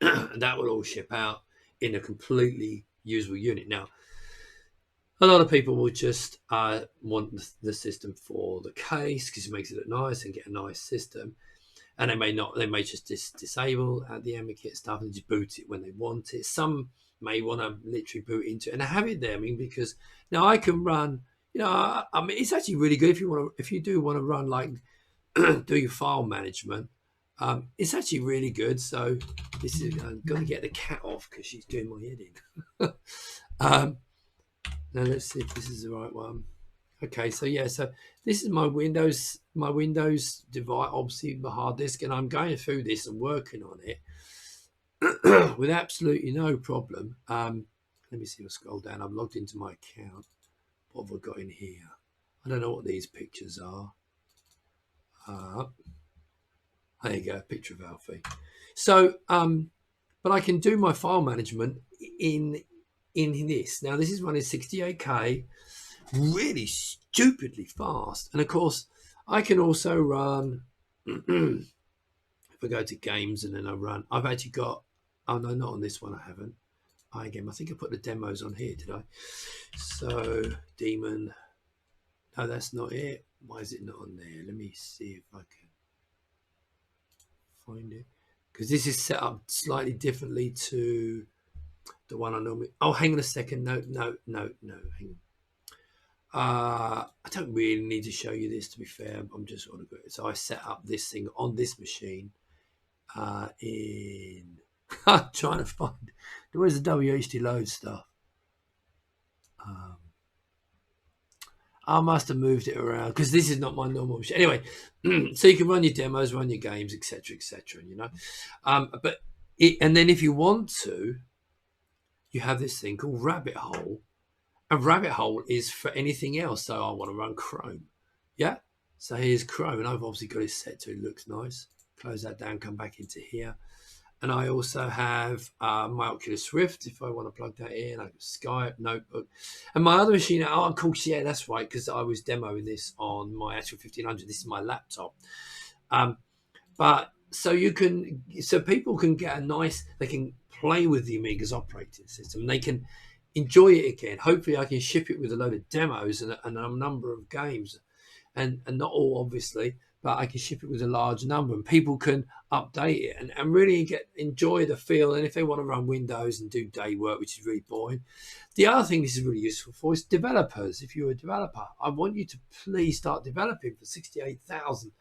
And that will all ship out in a completely usable unit. Now, a lot of people will just want the system for the case because it makes it look nice and get a nice system. And they may just disable the AmiKit stuff and just boot it when they want it. Some may want to literally boot into it and have it there. I mean, because now I can run, I mean, it's actually really good if you do want to run like do your file management. It's actually really good. So this is, I'm going to get the cat off because she's doing my editing. Now let's see if this is the right one. Okay, so yeah, so this is my Windows device, obviously the hard disk, and I'm going through this and working on it with absolutely no problem. Let me see if I scroll down. I've logged into my account. What have I got in here? I don't know what these pictures are. There you go, picture of Alfie. So, but I can do my file management in this. Now, this is running 68K, really stupidly fast. And of course, I can also run, if I go to games and then I've actually got, oh no, not on this one, I haven't. I think I put the demos on here, did I? So, Demon, no, that's not it. Why is it not on there? Let me see if I can find it. Because this is set up slightly differently to the one I normally, oh, hang on a second. No, hang on. I don't really need to show you this, to be fair. I'm just going to go. So I set up this thing on this machine in... I'm trying to find... Where's the WHD load stuff? I must have moved it around because this is not my normal machine. Anyway, so you can run your demos, run your games, etc., and then if you want to, you have this thing called Rabbit Hole. And Rabbit Hole is for anything else. So I want to run Chrome. Yeah. So here's Chrome. And I've obviously got it set to it looks nice. Close that down, come back into here. And I also have my Oculus Rift if I want to plug that in. I have Skype, Notebook. And my other machine, oh, of course, yeah, that's right, because I was demoing this on my actual 1500. This is my laptop. But so people can get they can play with the Amiga's operating system. They can enjoy it again. Hopefully I can ship it with a load of demos and a number of games. And not all, obviously, but I can ship it with a large number and people can update it and really enjoy the feel. And if they want to run Windows and do day work, which is really boring. The other thing this is really useful for is developers. If you're a developer, I want you to please start developing for 68,000.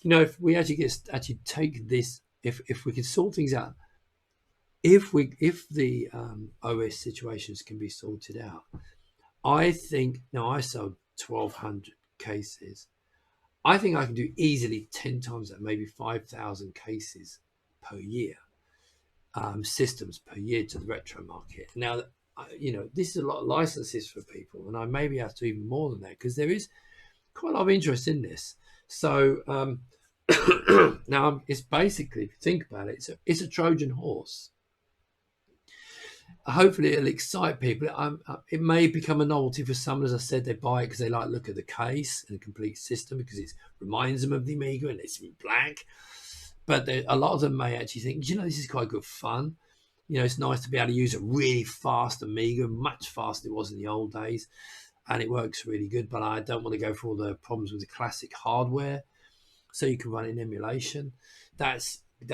If we actually take this, if we can sort things out, if the OS situations can be sorted out, I think, now I sold 1,200 cases. I think I can do easily 10 times that, maybe 5,000 cases per year, systems per year to the retro market. Now, this is a lot of licenses for people, and I maybe have to do even more than that because there is quite a lot of interest in this. So now it's basically, if you think about it, it's a Trojan horse. Hopefully it'll excite people. It may become a novelty for some. As I said, they buy it because they like to look at the case and the complete system because it reminds them of the Amiga and it's in black. But a lot of them may actually think, this is quite good fun. It's nice to be able to use a really fast Amiga, much faster than it was in the old days. And it works really good, but I don't want to go through all the problems with the classic hardware. So you can run in emulation. That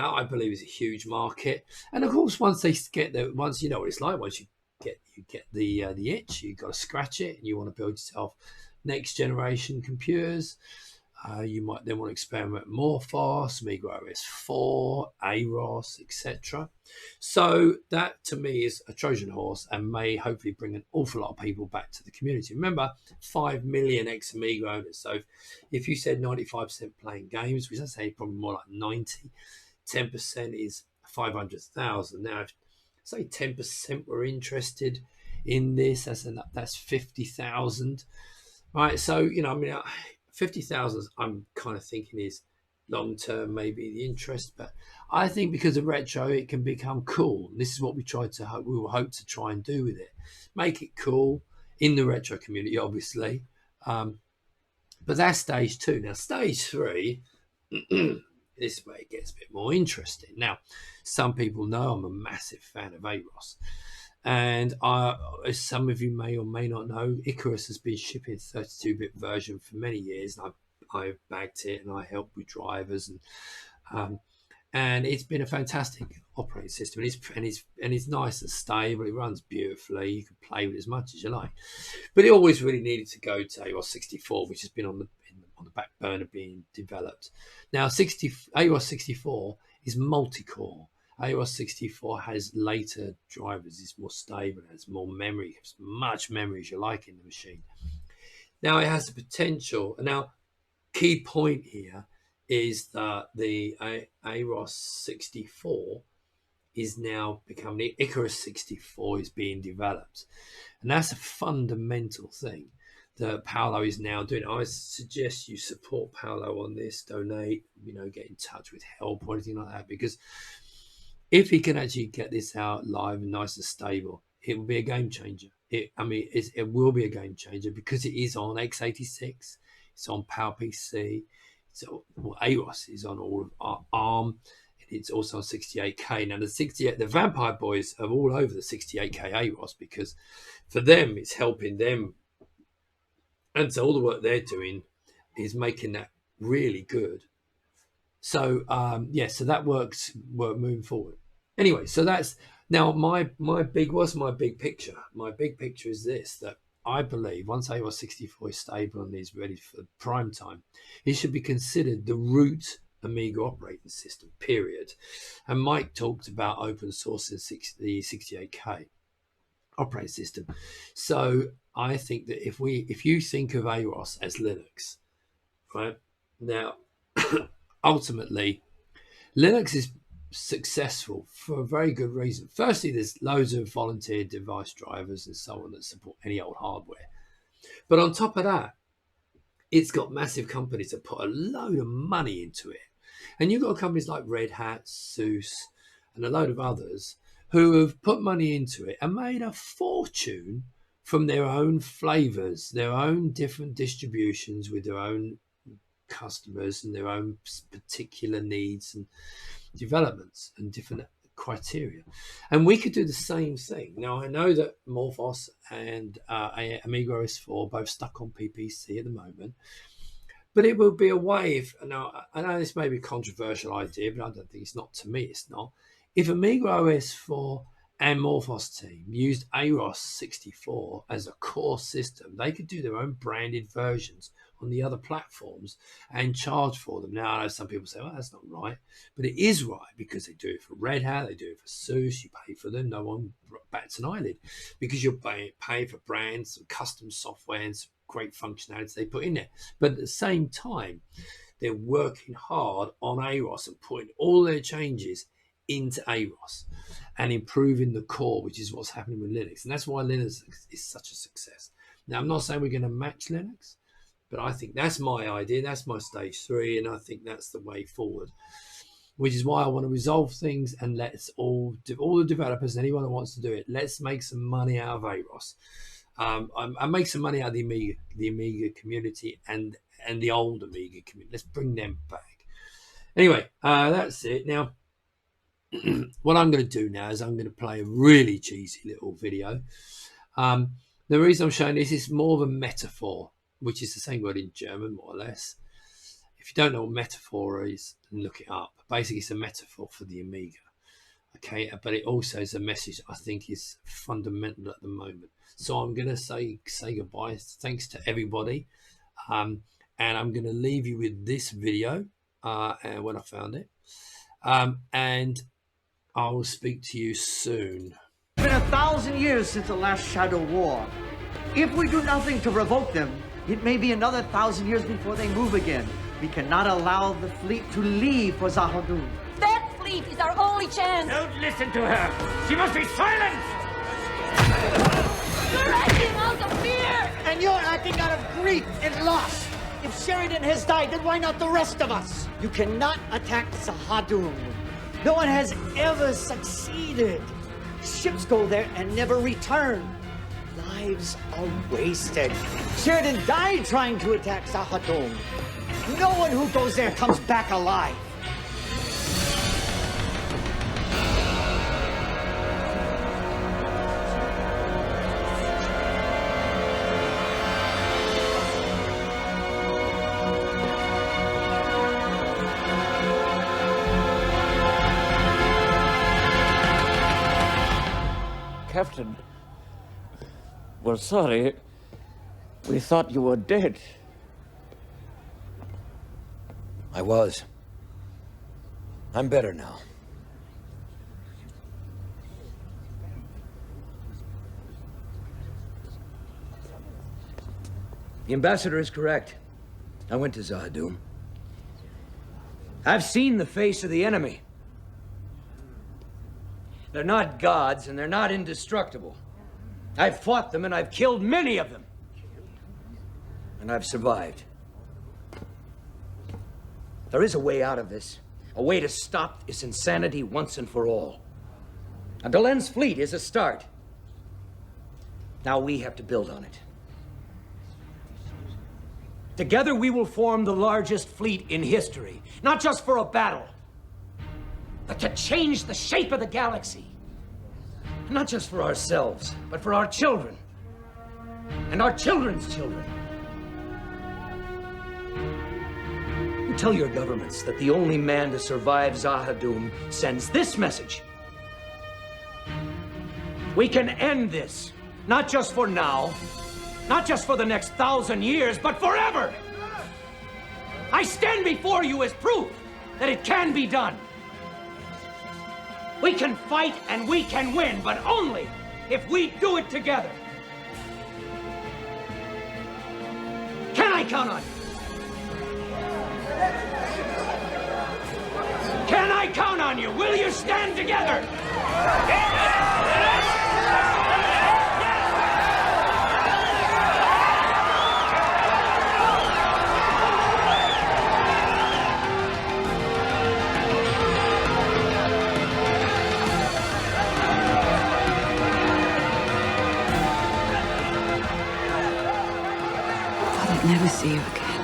I believe is a huge market. And of course, once you know what it's like, once you get the itch, you've got to scratch it and you want to build yourself next generation computers. You might then want to experiment more fast, Amiga OS 4, AROS, etc. So that to me is a Trojan horse and may hopefully bring an awful lot of people back to the community. Remember, 5 million ex-Amiga owners. So if you said 95% playing games, which I'd say probably more like 90, 10% is 500,000. Now, if say 10% were interested in this, that's 50,000, right? So 50,000, I'm kind of thinking is long term, maybe the interest, but I think because of retro, it can become cool. This is what we will hope to try and do with it, make it cool in the retro community, obviously. But that's stage 2. Now, stage 3. This is where it gets a bit more interesting. Now, some people know I'm a massive fan of AROS. And as some of you may or may not know, Icarus has been shipping 32-bit version for many years. And I've bagged it and I help with drivers. and it's been a fantastic operating system. And it's nice and stable. It runs beautifully. You can play with it as much as you like. But it always really needed to go to AROS 64, which has been on the back burner being developed. Now, AROS 64 is multi-core. AROS 64 has later drivers. It's more stable. It has more memory. As much memory as you like in the machine. Now, it has the potential. Now, key point here is that the AROS 64 is now becoming the Icarus 64 is being developed. And that's a fundamental thing that Paolo is now doing. I suggest you support Paolo on this, donate, get in touch with help or anything like that, because if he can actually get this out live and nice and stable, it will be a game changer. It will be a game changer because it is on x86, it's on PowerPC, so AROS is on all of ARM, and it's also on 68K. Now the Vampire Boys are all over the 68K AROS because for them it's helping them, and so all the work they're doing is making that really good. So so that works moving forward. Anyway, so that's now my big picture. My big picture is this: that I believe once AROS 64 is stable and is ready for prime time, it should be considered the root Amiga operating system, period. And Mike talked about open source in the 68K operating system. So I think that if you think of AROS as Linux, right now, ultimately, Linux is successful for a very good reason. Firstly, there's loads of volunteer device drivers and so on that support any old hardware. But on top of that, it's got massive companies that put a load of money into it. And you've got companies like Red Hat, SUSE, and a load of others who have put money into it and made a fortune from their own flavors, their own different distributions with their own customers and their own particular needs and developments and different criteria. And we could do the same thing. Now, I know that Morphos and Amiga OS 4 both stuck on PPC at the moment, but it will be a way if, now, I know this may be a controversial idea, but I don't think it's not. To me, it's not. If Amiga OS 4 and Morphos team used AROS 64 as a core system, they could do their own branded versions on the other platforms and charge for them. Now, I know some people say, well, that's not right, but it is right because they do it for Red Hat, they do it for SUSE, you pay for them, no one bats an eyelid because you're paying for brands, some custom software and some great functionalities they put in there. But at the same time, they're working hard on AROS and putting all their changes into AROS and improving the core, which is what's happening with Linux. And that's why Linux is such a success. Now, I'm not saying we're going to match Linux, but I think that's my idea. That's my stage 3. And I think that's the way forward, which is why I want to resolve things and let's all the developers, anyone who wants to do it, let's make some money out of AROS. I make some money out of the Amiga community and the old Amiga community. Let's bring them back. Anyway, that's it. Now, what I'm going to do now is I'm going to play a really cheesy little video. The reason I'm showing this is more of a metaphor, which is the same word in German, more or less. If you don't know what metaphor is, then look it up. Basically, it's a metaphor for the Amiga. Okay, but it also is a message I think is fundamental at the moment. So I'm going to say goodbye. Thanks to everybody. And I'm going to leave you with this video when I found it. And I will speak to you soon. It's been 1,000 years since the last Shadow War. If we do nothing to revoke them, it may be another 1,000 years before they move again. We cannot allow the fleet to leave for Zahadum. That fleet is our only chance. Don't listen to her. She must be silenced. You're acting out of fear. And you're acting out of grief and loss. If Sheridan has died, then why not the rest of us? You cannot attack Zahadum. No one has ever succeeded. Ships go there and never return. Lives are wasted. Sheridan died trying to attack Zahadum. No one who goes there comes back alive. Captain. We're sorry. We thought you were dead. I was. I'm better now. The ambassador is correct. I went to Zahadum. I've seen the face of the enemy. They're not gods, and they're not indestructible. I've fought them, and I've killed many of them. And I've survived. There is a way out of this. A way to stop this insanity once and for all. And Delen's fleet is a start. Now we have to build on it. Together we will form the largest fleet in history. Not just for a battle, but to change the shape of the galaxy. Not just for ourselves, but for our children. And our children's children. You tell your governments that the only man to survive Zahadum sends this message. We can end this, not just for now, not just for the next 1,000 years, but forever! I stand before you as proof that it can be done. We can fight and we can win, but only if we do it together. Can I count on you? Can I count on you? Will you stand together? Never see you again.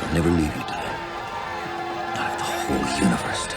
I'll never leave you, Dylan. Not if the whole universe